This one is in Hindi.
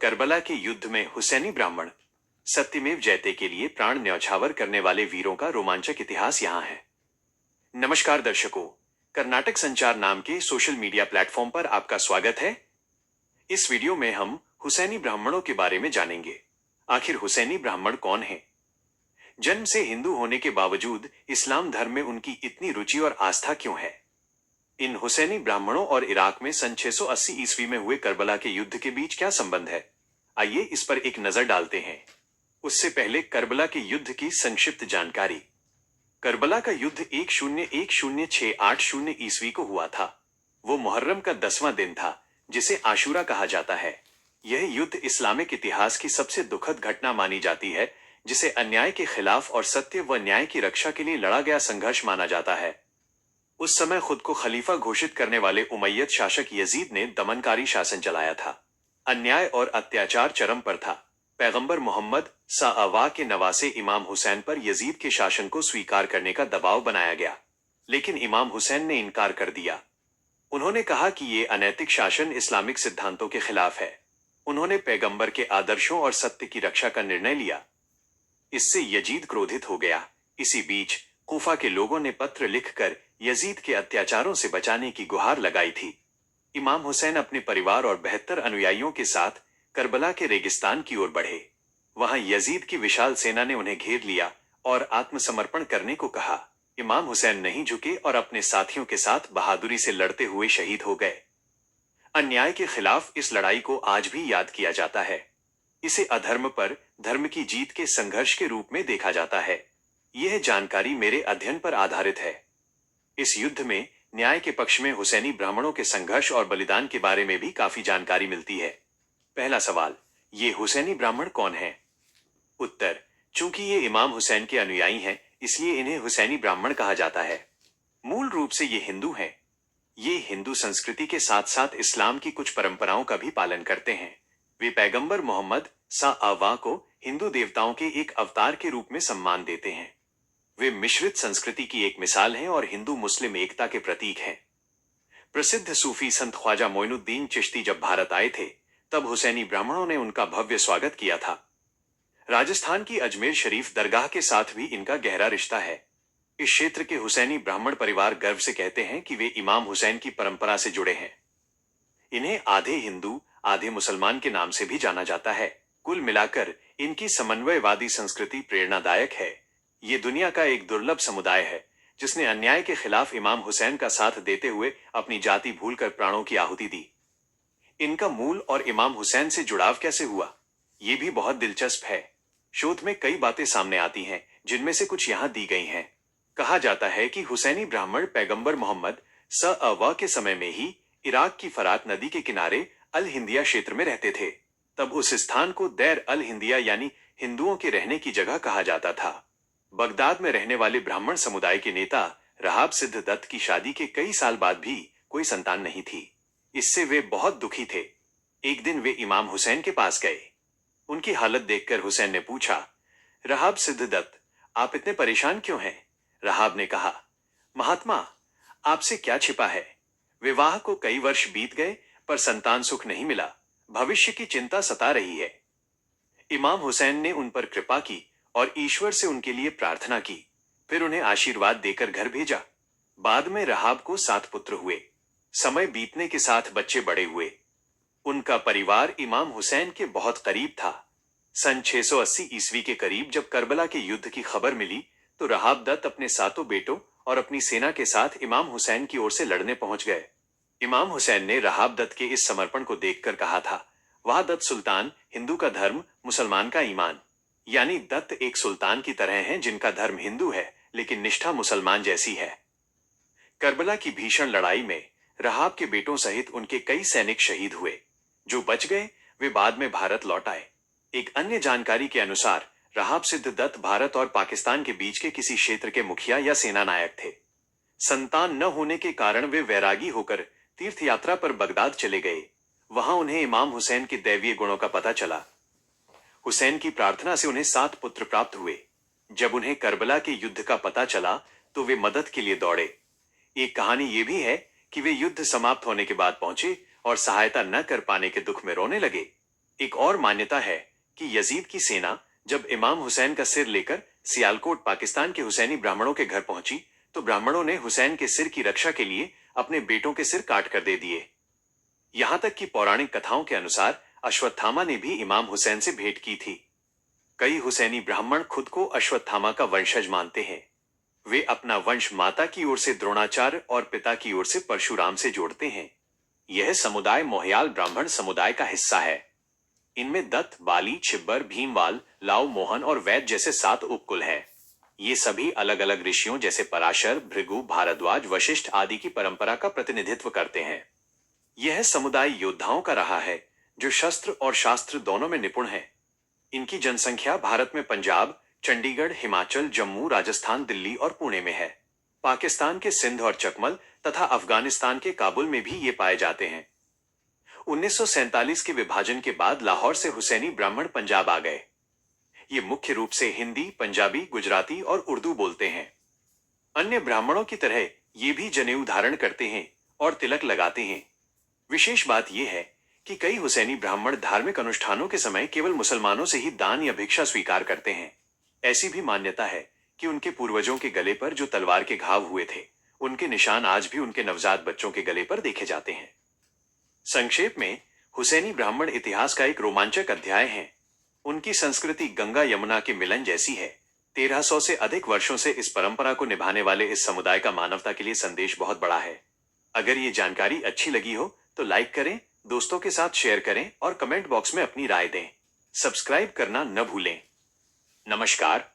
करबला के युद्ध में हुसैनी ब्राह्मण सत्यमेव जयते के लिए प्राण न्यौछावर करने वाले वीरों का रोमांचक इतिहास यहाँ है। नमस्कार दर्शकों, कर्नाटक संचार नाम के सोशल मीडिया प्लेटफॉर्म पर आपका स्वागत है। इस वीडियो में हम हुसैनी ब्राह्मणों के बारे में जानेंगे। आखिर हुसैनी ब्राह्मण कौन है? जन्म से हिंदू होने के बावजूद इस्लाम धर्म में उनकी इतनी रुचि और आस्था क्यों है? इन हुसैनी ब्राह्मणों और इराक में सन 680 ईस्वी में हुए करबला के युद्ध के बीच क्या संबंध है? आइए इस पर एक नजर डालते हैं। उससे पहले करबला के युद्ध की संक्षिप्त जानकारी। करबला का युद्ध 101680 ईस्वी को हुआ था। वो मुहर्रम का 10वां दिन था, जिसे आशूरा कहा जाता है। यह युद्ध इस्लामिक इतिहास की सबसे दुखद घटना मानी जाती है, जिसे अन्याय के खिलाफ और सत्य व न्याय की रक्षा के लिए लड़ा गया संघर्ष माना जाता है। उस समय खुद को खलीफा घोषित करने वाले उमैयद शासक यजीद ने दमनकारी शासन चलाया था। अन्याय और अत्याचार चरम पर था। पैगंबर मोहम्मद सअवा के नवासे इमाम हुसैन पर यजीद के शासन को स्वीकार करने का दबाव बनाया गया, लेकिन इमाम हुसैन ने इनकार कर दिया। उन्होंने कहा कि ये अनैतिक शासन इस्लामिक सिद्धांतों के खिलाफ है। उन्होंने पैगंबर के आदर्शों और सत्य की रक्षा का निर्णय लिया। इससे यजीद क्रोधित हो गया। इसी बीच कूफा के लोगों ने पत्र लिखकर यजीद के अत्याचारों से बचाने की गुहार लगाई थी। इमाम हुसैन अपने परिवार और 72 अनुयायियों के साथ करबला के रेगिस्तान की ओर बढ़े। वहां यजीद की विशाल सेना ने उन्हें घेर लिया और आत्मसमर्पण करने को कहा। इमाम हुसैन नहीं झुके और अपने साथियों के साथ बहादुरी से लड़ते हुए शहीद हो गए। अन्याय के खिलाफ इस लड़ाई को आज भी याद किया जाता है। इसे अधर्म पर धर्म की जीत के संघर्ष के रूप में देखा जाता है। यह जानकारी मेरे अध्ययन पर आधारित है। इस युद्ध में न्याय के पक्ष में हुसैनी ब्राह्मणों के संघर्ष और बलिदान के बारे में भी काफी जानकारी मिलती है। पहला सवाल, ये हुसैनी ब्राह्मण कौन है? उत्तर, चूंकि ये इमाम हुसैन के अनुयायी हैं, इसलिए इन्हें हुसैनी ब्राह्मण कहा जाता है। मूल रूप से ये हिंदू हैं। ये हिंदू संस्कृति के साथ साथ इस्लाम की कुछ परंपराओं का भी पालन करते हैं। वे पैगंबर मोहम्मद सअवा को हिंदू देवताओं के एक अवतार के रूप में सम्मान देते हैं। वे मिश्रित संस्कृति की एक मिसाल हैं और हिंदू मुस्लिम एकता के प्रतीक हैं। प्रसिद्ध सूफी संत ख्वाजा मोइनुद्दीन चिश्ती जब भारत आए थे, तब हुसैनी ब्राह्मणों ने उनका भव्य स्वागत किया था। राजस्थान की अजमेर शरीफ दरगाह के साथ भी इनका गहरा रिश्ता है। इस क्षेत्र के हुसैनी ब्राह्मण परिवार गर्व से कहते हैं कि वे इमाम हुसैन की परंपरा से जुड़े हैं। इन्हें आधे हिंदू आधे मुसलमान के नाम से भी जाना जाता है। कुल मिलाकर इनकी समन्वयवादी संस्कृति प्रेरणादायक है। ये दुनिया का एक दुर्लभ समुदाय है, जिसने अन्याय के खिलाफ इमाम हुसैन का साथ देते हुए अपनी जाति भूलकर प्राणों की आहुति दी। इनका मूल और इमाम हुसैन से जुड़ाव कैसे हुआ, ये भी बहुत दिलचस्प है। शोध में कई बातें सामने आती हैं, जिनमें से कुछ यहाँ दी गई हैं। कहा जाता है कि हुसैनी ब्राह्मण पैगंबर मोहम्मद सअवा के समय में ही इराक की फरात नदी के किनारे अल हिंदिया क्षेत्र में रहते थे। तब उस स्थान को दैर अल हिंदिया यानी हिंदुओं के रहने की जगह कहा जाता था। बगदाद में रहने वाले ब्राह्मण समुदाय के नेता रहाब सिद्ध दत्त की शादी के कई साल बाद भी कोई संतान नहीं थी। इससे वे बहुत दुखी थे। एक दिन वे इमाम हुसैन के पास गए। उनकी हालत देखकर हुसैन ने पूछा, रहाब सिद्ध दत्त, आप इतने परेशान क्यों हैं? रहाब ने कहा, महात्मा, आपसे क्या छिपा है? विवाह को कई वर्ष बीत गए, पर संतान सुख नहीं मिला। भविष्य की चिंता सता रही है। इमाम हुसैन ने उन पर कृपा की और ईश्वर से उनके लिए प्रार्थना की। फिर उन्हें आशीर्वाद देकर घर भेजा। बाद में रहाब को 7 पुत्र हुए। समय बीतने के साथ बच्चे बड़े हुए। उनका परिवार इमाम हुसैन के बहुत करीब था। सन 680 ईस्वी के करीब जब करबला के युद्ध की खबर मिली, तो रहाब दत्त अपने 7 बेटों और अपनी सेना के साथ इमाम हुसैन की ओर से लड़ने पहुंच गए। इमाम हुसैन ने रहाब दत्त के इस समर्पण को देखकर कहा था, वाह दत्त सुल्तान, हिंदू का धर्म, मुसलमान का ईमान। यानी दत्त एक सुल्तान की तरह हैं जिनका धर्म हिंदू है, लेकिन निष्ठा मुसलमान जैसी है। करबला की भीषण लड़ाई में रहाब के बेटों सहित उनके कई सैनिक शहीद हुए। जो बच गए वे बाद में भारत लौट आए। एक अन्य जानकारी के अनुसार रहाब सिद्ध दत्त भारत और पाकिस्तान के बीच के किसी क्षेत्र के मुखिया या सेना नायक थे। संतान न होने के कारण वे वैरागी होकर तीर्थ यात्रा पर बगदाद चले गए। वहां उन्हें इमाम हुसैन के दैवीय गुणों का पता चला। हुसैन की प्रार्थना से उन्हें 7 पुत्र प्राप्त हुए। जब उन्हें करबला के युद्ध का पता चला, तो वे मदद के लिए दौड़े। एक कहानी ये भी है कि वे युद्ध समाप्त होने के बाद पहुंचे और सहायता न कर पाने के दुख में रोने लगे। एक और मान्यता है कि यजीद की सेना जब इमाम हुसैन का सिर लेकर सियालकोट पाकिस्तान के हुसैनी ब्राह्मणों के घर पहुंची तो ब्राह्मणों ने हुसैन के सिर की रक्षा के लिए अपने बेटों के सिर काट कर दे दिए। यहां तक कि पौराणिक कथाओं के अनुसार अश्वत्थामा ने भी इमाम हुसैन से भेंट की थी। कई हुसैनी ब्राह्मण खुद को अश्वत्थामा का वंशज मानते हैं। वे अपना वंश माता की ओर से द्रोणाचार्य और पिता की ओर से परशुराम से जोड़ते हैं। यह समुदाय मोहयाल ब्राह्मण समुदाय का हिस्सा है। इनमें दत्त, बाली, छिब्बर, भीमवाल, लाव, मोहन और वैद जैसे 7 उपकुल हैं। ये सभी अलग अलग ऋषियों जैसे पराशर, भृगु, भारद्वाज, वशिष्ठ आदि की परंपरा का प्रतिनिधित्व करते हैं। यह समुदाय योद्धाओं का रहा है जो शस्त्र और शास्त्र दोनों में निपुण है। इनकी जनसंख्या भारत में पंजाब, चंडीगढ़, हिमाचल, जम्मू, राजस्थान, दिल्ली और पुणे में है। पाकिस्तान के सिंध और चकमल तथा अफगानिस्तान के काबुल में भी ये पाए जाते हैं। 1947 के विभाजन के बाद लाहौर से हुसैनी ब्राह्मण पंजाब आ गए। ये मुख्य रूप से हिंदी, पंजाबी, गुजराती और उर्दू बोलते हैं। अन्य ब्राह्मणों की तरह ये भी जनेऊ धारण करते हैं और तिलक लगाते हैं। विशेष बात यह है कि कई हुसैनी ब्राह्मण धार्मिक अनुष्ठानों के समय केवल मुसलमानों से ही दान या भिक्षा स्वीकार करते हैं। ऐसी भी मान्यता है कि उनके पूर्वजों के गले पर जो तलवार के घाव हुए थे उनके निशान आज भी उनके नवजात बच्चों के गले पर देखे जाते हैं। संक्षेप में, हुसैनी ब्राह्मण इतिहास का एक रोमांचक अध्याय है। उनकी संस्कृति गंगा यमुना के मिलन जैसी है। 1300 से अधिक वर्षों से इस परंपरा को निभाने वाले इस समुदाय का मानवता के लिए संदेश बहुत बड़ा है। अगर ये जानकारी अच्छी लगी हो तो लाइक करें, दोस्तों के साथ शेयर करें और कमेंट बॉक्स में अपनी राय दें। सब्सक्राइब करना न भूलें। नमस्कार।